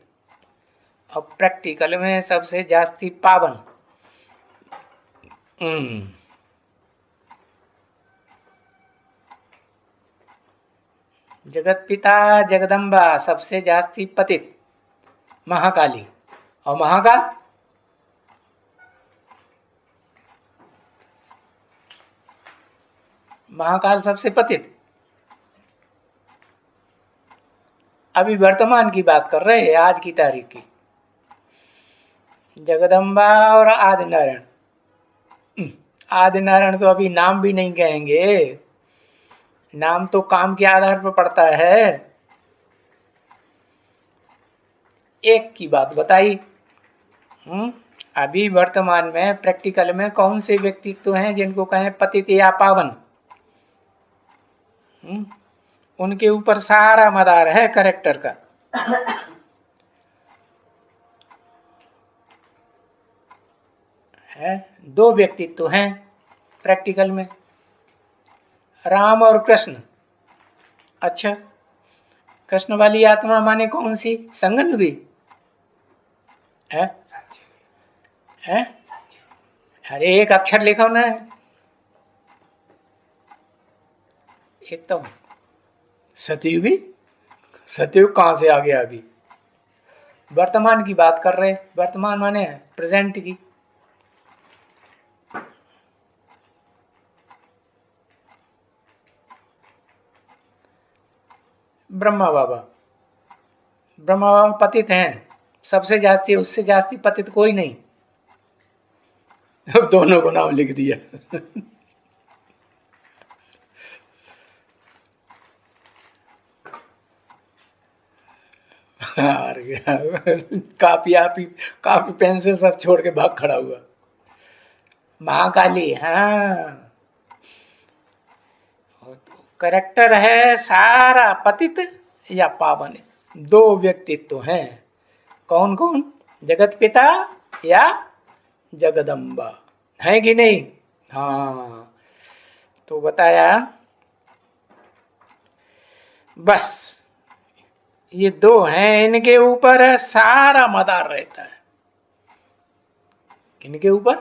और प्रैक्टिकल में सबसे जास्ती पावन। जगत पिता जगदम्बा सबसे जास्ती पतित महाकाली, और महाकाल सबसे पतित। अभी वर्तमान की बात कर रहे हैं, आज की तारीख की। जगदम्बा और आदि नारायण। आदि नारायण तो अभी नाम भी नहीं कहेंगे, नाम तो काम के आधार पर पड़ता है। एक की बात बताई। अभी वर्तमान में प्रैक्टिकल में कौन से व्यक्तित्व हैं जिनको कहें पतित या पावन? उनके ऊपर सारा मदार है कैरेक्टर का। है, दो व्यक्तित्व हैं प्रैक्टिकल में, राम और कृष्ण। अच्छा, कृष्ण वाली आत्मा माने कौन सी? संगमयुगी है? है? अरे एक अक्षर लिखो ना। एक तो सतयुगी, सतयुग कहां से आ गया? अभी वर्तमान की बात कर रहे। वर्तमान माने प्रेजेंट की। ब्रह्मा बाबा पतित हैं सबसे जास्ती, उससे जास्ती पतित कोई नहीं। अब दोनों को नाम लिख दिया। हार गया। कापी पेंसिल सब छोड़ के भाग खड़ा हुआ। महाकाली, हाँ, करेक्टर है सारा पतित या पावन। दो व्यक्तित्व हैं, कौन कौन? जगत पिता या जगदम्बा, है कि नहीं? हाँ, तो बताया बस ये दो हैं, इनके ऊपर सारा मदार रहता है। किनके ऊपर?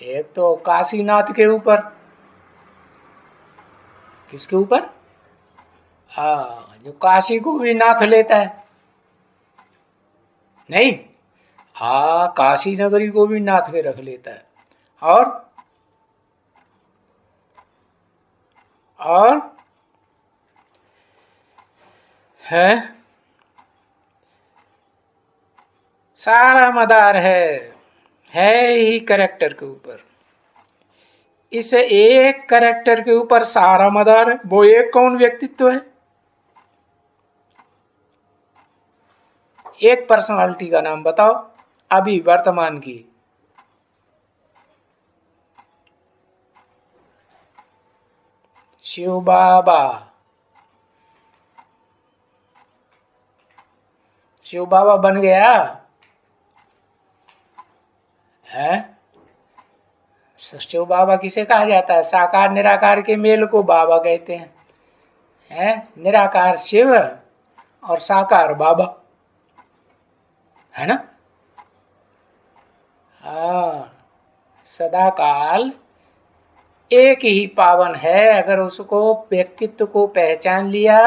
एक तो काशीनाथ के ऊपर। किसके ऊपर? जो काशी को भी नाथ लेता है। नहीं, काशी नगरी को भी नाथ के रख लेता है। और है सारा मदार है ही करेक्टर के ऊपर। इस एक करेक्टर के ऊपर सारा मदार है। वो एक कौन व्यक्तित्व है? एक पर्सनालिटी का नाम बताओ अभी वर्तमान की। शिव बाबा। शिव बाबा बन गया है। शिव बाबा किसे कहा जाता है? साकार निराकार के मेल को बाबा कहते हैं। निराकार शिव और साकार बाबा, है ना। हाँ, सदा काल एक ही पावन है। अगर उसको व्यक्तित्व को पहचान लिया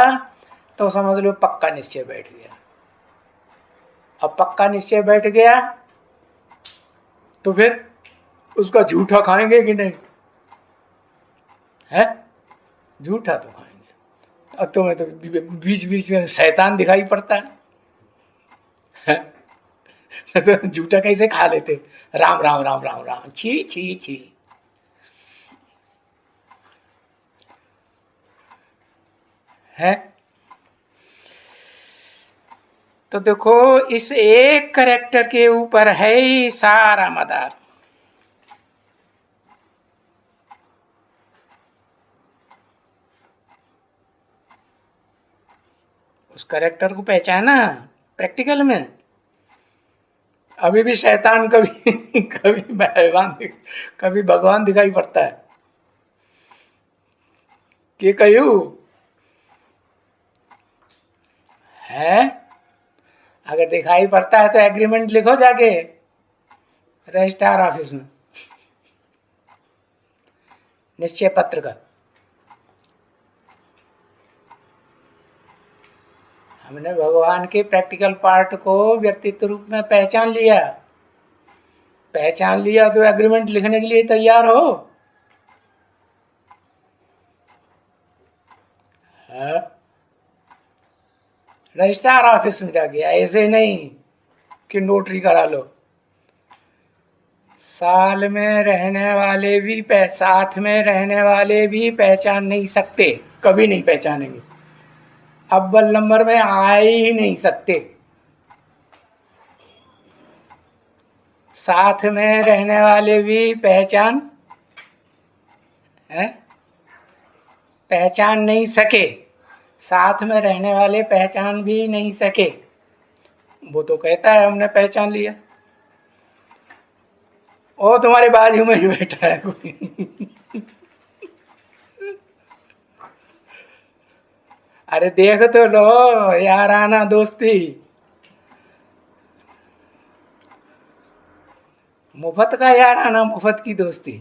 तो समझ लो पक्का निश्चय बैठ गया। अब पक्का निश्चय बैठ गया तो फिर उसका झूठा खाएंगे कि नहीं? है, झूठा तो खाएंगे। अब तुम्हें तो बीच बीच में शैतान दिखाई पड़ता है, तो झूठा कैसे खा लेते? राम राम राम राम राम, छी छी छी। है तो देखो, इस एक कैरेक्टर के ऊपर है ही सारा मदार। उस कैरेक्टर को पहचाना प्रैक्टिकल में। अभी भी शैतान कभी कभी भगवान दिखाई पड़ता है कि कहूं है। अगर दिखाई पड़ता है तो एग्रीमेंट लिखो जाके रजिस्ट्रार ऑफिस में, निश्चय पत्र का। हमने भगवान के प्रैक्टिकल पार्ट को व्यक्तित्व रूप में पहचान लिया तो एग्रीमेंट लिखने के लिए तैयार हो। रजिस्ट्रार ऑफिस में जाके, ऐसे नहीं कि नोटरी करा लो। साथ में रहने वाले भी पहचान नहीं सकते, कभी नहीं पहचानेंगे। अव्वल नंबर में आ ही नहीं सकते। साथ में रहने वाले भी पहचान नहीं सके। साथ में रहने वाले पहचान भी नहीं सके। वो तो कहता है हमने पहचान लिया। ओ तुम्हारे बाजू में ही बैठा है कोई। अरे देख तो लो यार, आना दोस्ती। मुफ्त का यार आना, मुफ्त की दोस्ती।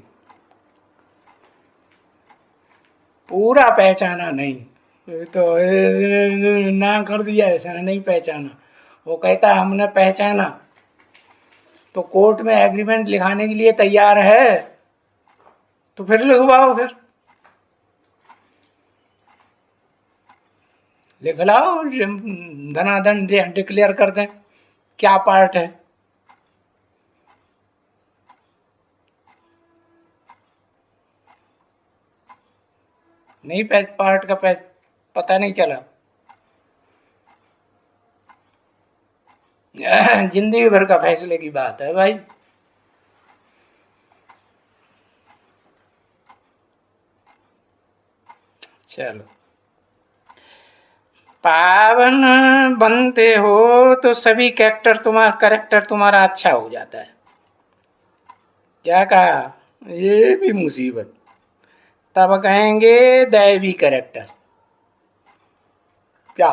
पूरा पहचाना नहीं तो ना कर दिया, ऐसा नहीं पहचाना। वो कहता हमने पहचाना तो कोर्ट में एग्रीमेंट लिखाने के लिए तैयार है तो फिर लिखवाओ, फिर लिख लाओ, धनाधन डिक्लेयर कर दें क्या पार्ट है। नहीं पार्ट का पता नहीं चला। जिंदगी भर का फैसले की बात है भाई। चलो, पावन बनते हो तो सभी कैरेक्टर तुम्हारा अच्छा हो जाता है। क्या कहा? ये भी मुसीबत। तब कहेंगे दैवी कैरेक्टर। क्या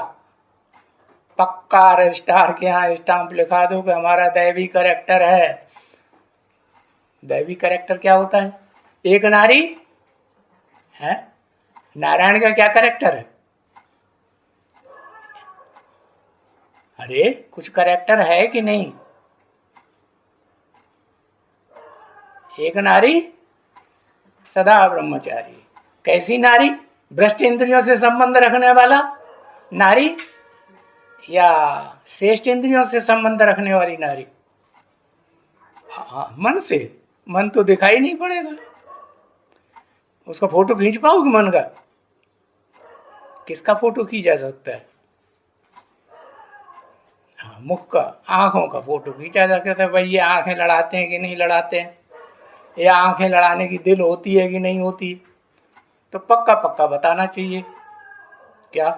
पक्का रजिस्ट्रार के यहाँ स्टाम्प लिखा दो कि हमारा दैवी कैरेक्टर है। दैवी कैरेक्टर क्या होता है? एक नारी है। नारायण का क्या कैरेक्टर है? अरे कुछ कैरेक्टर है कि नहीं? एक नारी सदा ब्रह्मचारी। कैसी नारी? भ्रष्ट इंद्रियों से संबंध रखने वाला नारी या श्रेष्ठ इंद्रियों से संबंध रखने वाली नारी? हाँ, मन से। मन तो दिखाई नहीं पड़ेगा। उसका फोटो खींच पाओगे मन का? किसका फोटो खींचा सकता है? हाँ, मुख का, आंखों का फोटो खींचा जाता था, भाई ये आंखें लड़ाते हैं कि नहीं लड़ाते हैं, या आंखें लड़ाने की दिल होती है कि नहीं होती। तो पक्का पक्का बताना चाहिए। क्या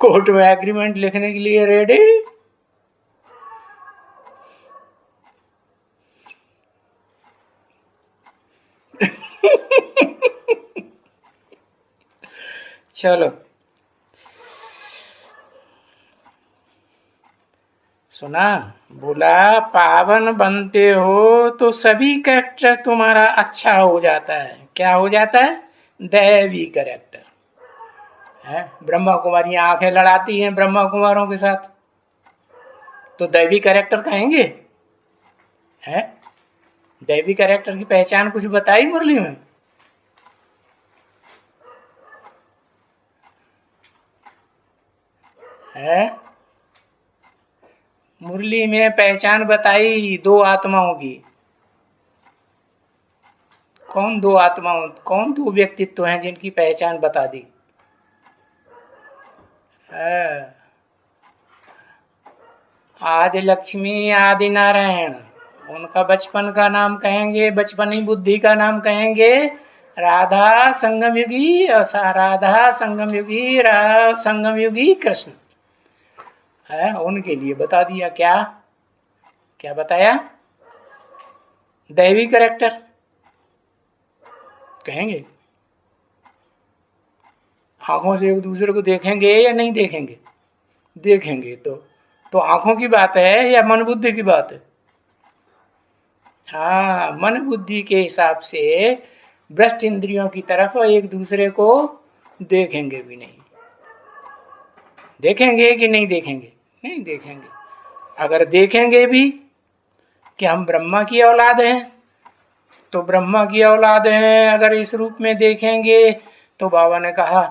कोर्ट में एग्रीमेंट लिखने के लिए रेडी? चलो सुना, बोला पावन बनते हो तो सभी कैरेक्टर तुम्हारा अच्छा हो जाता है। क्या हो जाता है? दैवी कैरेक्टर है। ब्रह्मा कुमारी आंखें लड़ाती हैं ब्रह्मा कुमारों के साथ, तो दैवी कैरेक्टर कहेंगे? है दैवी कैरेक्टर की पहचान कुछ बताई मुरली में? है मुरली में पहचान बताई दो आत्माओं की। कौन दो आत्माओं, कौन दो व्यक्तित्व हैं जिनकी पहचान बता दी? आदि लक्ष्मी आदि नारायण, उनका बचपन का नाम कहेंगे, बचपनी बुद्धि का नाम कहेंगे राधा संगम युगी, राधा संगम युगी, संगम युगी कृष्ण है। उनके लिए बता दिया। क्या क्या बताया? दैवी कैरेक्टर कहेंगे। आंखों से एक दूसरे को देखेंगे या नहीं देखेंगे? देखेंगे। तो आंखों की बात है या मन बुद्धि की बात है? हाँ, मन बुद्धि के हिसाब से भ्रष्ट इंद्रियों की तरफ एक दूसरे को देखेंगे भी नहीं। देखेंगे कि नहीं देखेंगे? नहीं देखेंगे। अगर देखेंगे भी कि हम ब्रह्मा की औलाद हैं, तो ब्रह्मा की औलाद हैं अगर इस रूप में देखेंगे, तो बाबा ने कहा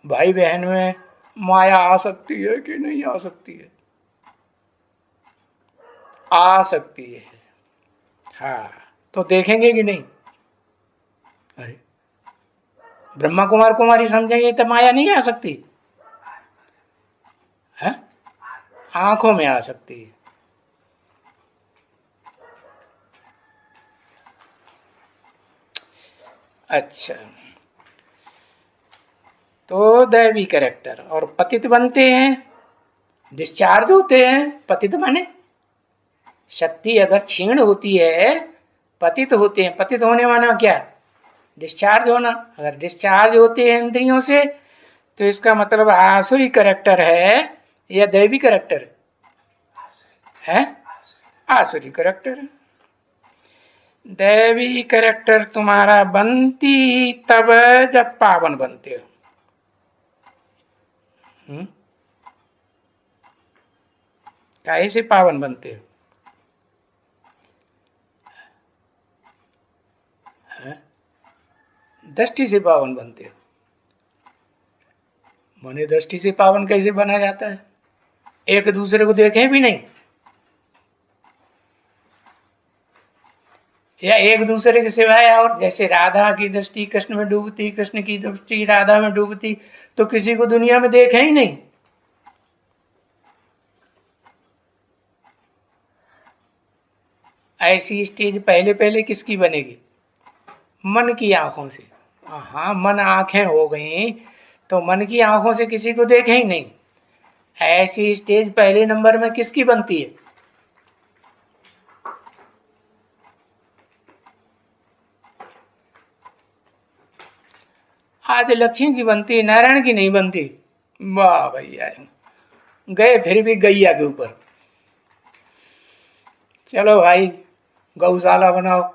भाई बहन में माया आ सकती है कि नहीं आ सकती है? आ सकती है। हाँ, तो देखेंगे कि नहीं? अरे ब्रह्मा कुमार कुमारी समझेंगे तो माया नहीं आ सकती है? आंखों में आ सकती है। अच्छा, तो दैवी कैरेक्टर और पतित बनते हैं, डिस्चार्ज होते हैं। पतित माने शक्ति अगर क्षीण होती है, पतित होते हैं। पतित होने माना क्या? डिस्चार्ज होना। अगर डिस्चार्ज होते हैं इंद्रियों से, तो इसका मतलब आसुरी कैरेक्टर है या दैवी कैरेक्टर है? आसुरी कैरेक्टर है। दैवी कैरेक्टर तुम्हारा बनती तब जब पावन बनते हो। काहे से पावन बनते हो? दृष्टि से पावन बनते हो। मने दृष्टि से पावन कैसे बना जाता है? एक दूसरे को देखें भी नहीं, या एक दूसरे के सिवाय, और जैसे राधा की दृष्टि कृष्ण में डूबती, कृष्ण की दृष्टि राधा में डूबती, तो किसी को दुनिया में देखे ही नहीं। ऐसी स्टेज पहले पहले किसकी बनेगी? मन की आंखों से। हाँ, मन आंखें हो गई तो मन की आंखों से किसी को देखे ही नहीं। ऐसी स्टेज पहले नंबर में किसकी बनती है? आदि लक्ष्मी की बनती है, नारायण की नहीं बनती। वाह भैया, गए फिर भी गैया के ऊपर। चलो भाई, गौशाला बनाओ।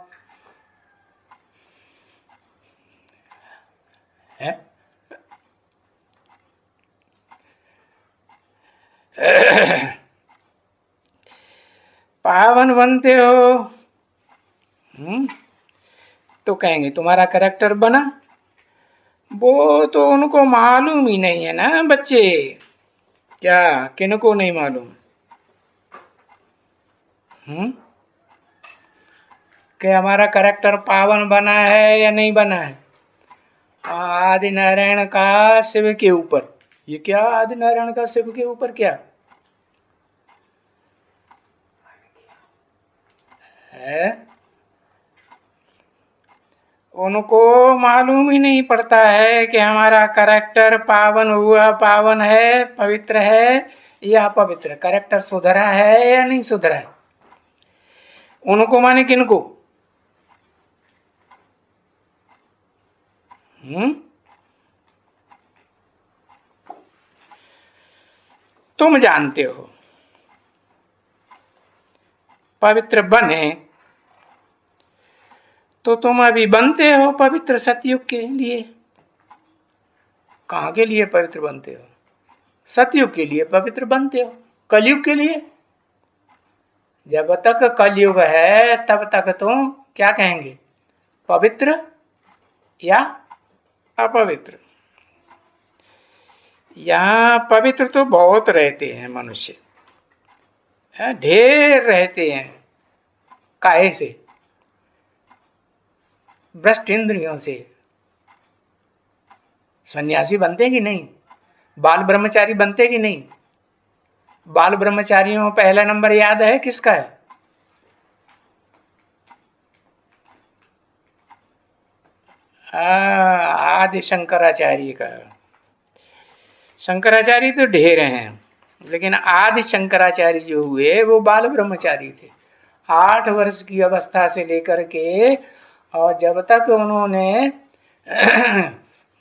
है पावन बनते हो, तो कहेंगे तुम्हारा कैरेक्टर बना। वो तो उनको मालूम ही नहीं है ना बच्चे। क्या किनको नहीं मालूम? कि हमारा कैरेक्टर पावन बना है या नहीं बना है? आदि नारायण का शिव के ऊपर। ये क्या आदि नारायण का शिव के ऊपर? क्या है, उनको मालूम ही नहीं पड़ता है कि हमारा कैरेक्टर पावन हुआ, पावन है, पवित्र है या अपवित्र, कैरेक्टर सुधरा है या नहीं सुधरा है। उनको माने किनको? तुम जानते हो पवित्र बने तो तुम अभी बनते हो पवित्र सतयुग के लिए। कहां के लिए पवित्र बनते हो? सतयुग के लिए पवित्र बनते हो। कलयुग के लिए, जब तक कलयुग है तब तक तुम क्या कहेंगे, पवित्र या अपवित्र। यहां पवित्र तो बहुत रहते हैं मनुष्य, ढेर रहते हैं। काहे से? भ्रष्ट इंद्रियों से। सन्यासी बनते कि नहीं? बाल ब्रह्मचारी बनते कि नहीं? बाल ब्रह्मचारियों में पहला नंबर याद है किसका है? आदि शंकराचार्य का। शंकराचार्य तो ढेर हैं, लेकिन आदि शंकराचार्य जो हुए वो बाल ब्रह्मचारी थे। 8 वर्ष की अवस्था से लेकर के, और जब तक उन्होंने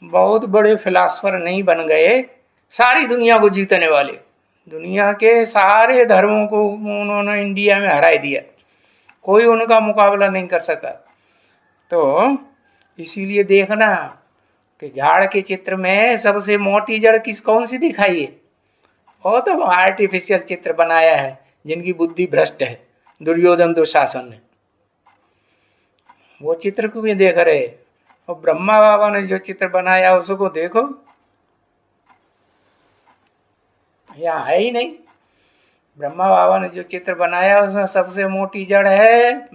बहुत बड़े फिलासफर नहीं बन गए, सारी दुनिया को जीतने वाले, दुनिया के सारे धर्मों को उन्होंने इंडिया में हरा दिया, कोई उनका मुकाबला नहीं कर सका। तो इसीलिए देखना कि झाड़ के चित्र में सबसे मोटी जड़ कौन सी दिखाई है? वो तो आर्टिफिशियल चित्र बनाया है, जिनकी बुद्धि भ्रष्ट है, दुर्योधन दुशासन ने। वो चित्र को भी देख रहे, और ब्रह्मा बाबा ने जो चित्र बनाया उसको देखो, यहाँ है ही नहीं। ब्रह्मा बाबा ने जो चित्र बनाया उसमें सबसे मोटी जड़ है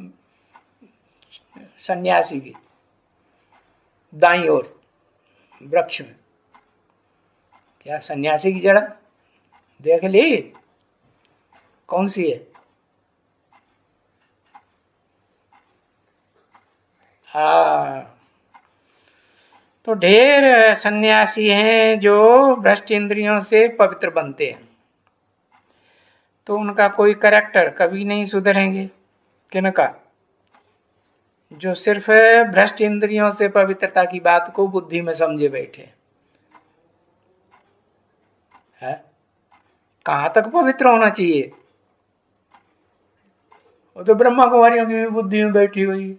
सन्यासी की, दाईं ओर वृक्ष में। क्या सन्यासी की जड़ देख ली? कौन सी है? तो ढेर सन्यासी हैं जो भ्रष्ट इंद्रियों से पवित्र बनते हैं, तो उनका कोई कैरेक्टर कभी नहीं सुधरेंगे। किनका? जो सिर्फ भ्रष्ट इंद्रियों से पवित्रता की बात को बुद्धि में समझे बैठे है। कहां तक पवित्र होना चाहिए? वो तो ब्रह्मा कुमारियों की बुद्धि में बैठी हुई।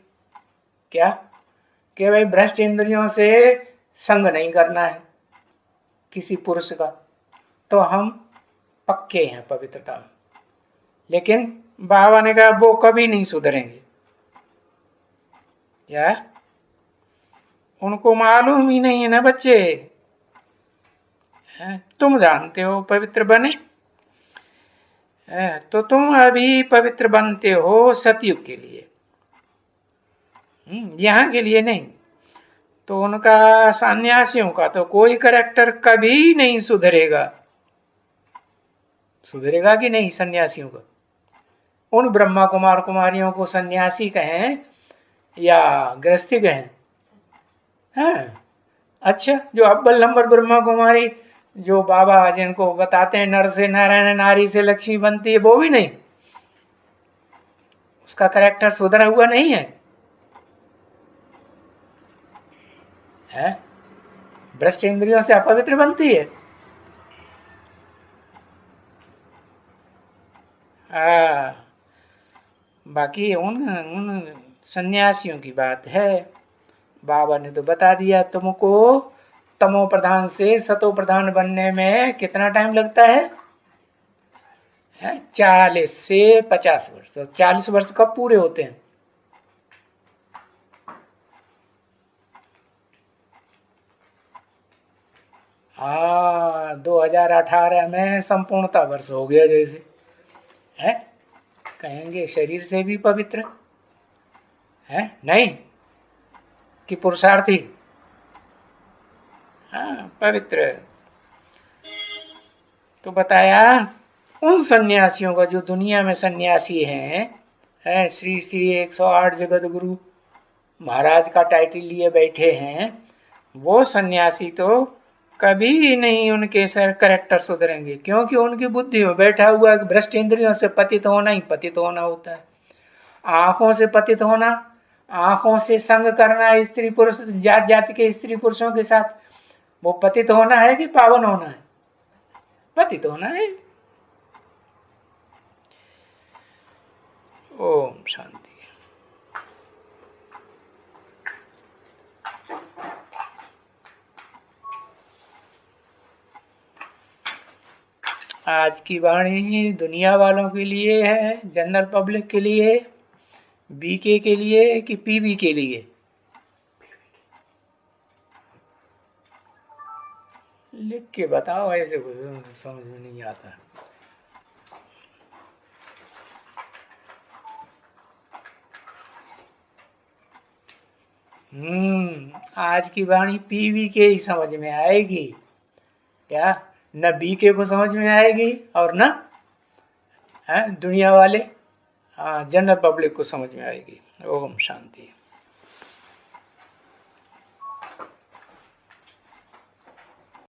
क्या? कि भाई भ्रष्ट इंद्रियों से संग नहीं करना है किसी पुरुष का, तो हम पक्के हैं पवित्रता में। लेकिन बाबा ने कहा वो कभी नहीं सुधरेंगे। क्या? उनको मालूम ही नहीं है ना बच्चे। तुम जानते हो पवित्र बने, तो तुम अभी पवित्र बनते हो सतयुग के लिए, यहाँ के लिए नहीं। तो उनका, सन्यासियों का तो कोई कैरेक्टर कभी नहीं सुधरेगा। सुधरेगा कि नहीं सन्यासियों का? उन ब्रह्मा कुमार कुमारियों को सन्यासी कहें या गृहस्थी कहें? हाँ, अच्छा, जो अव्वल नंबर ब्रह्मा कुमारी जो बाबा जिनको बताते हैं नर से नारायण नारी से लक्ष्मी बनती है, वो भी नहीं, उसका कैरेक्टर सुधरा हुआ नहीं है। भ्रष्ट इंद्रियों से अपवित्र बनती है। बाकी उन सन्यासियों की बात है। बाबा ने तो बता दिया तुमको, तमो प्रधान से सतो प्रधान बनने में कितना टाइम लगता है? 40 से 50 वर्ष। तो 40 वर्ष कब पूरे होते हैं? हाँ, 2018 में संपूर्णता वर्ष हो गया जैसे है। कहेंगे शरीर से भी पवित्र है, नहीं कि पुरुषार्थी? हाँ, पवित्र। तो बताया उन सन्यासियों का जो दुनिया में सन्यासी हैं, है श्री श्री 108 जगत गुरु महाराज का टाइटल लिए बैठे हैं, वो सन्यासी तो कभी नहीं उनके सर करेक्टर सुधरेंगे, क्योंकि उनकी बुद्धि में बैठा हुआ है भ्रष्ट इंद्रियों से पतित होना ही पतित होना होता है। आंखों से पतित होना, आंखों से संग करना स्त्री पुरुष जात जाति के स्त्री पुरुषों के साथ, वो पतित होना है कि पावन होना है? पतित होना है। ओम शांति। आज की वाणी दुनिया वालों के लिए है, जनरल पब्लिक के लिए, बीके के लिए कि पीबी के लिए? लिख के बताओ, ऐसे समझ में नहीं आता। आज की वाणी पीवी के ही समझ में आएगी क्या? न बीके को समझ में आएगी और न दुनिया वाले जनरल पब्लिक को समझ में आएगी। ओम शांति।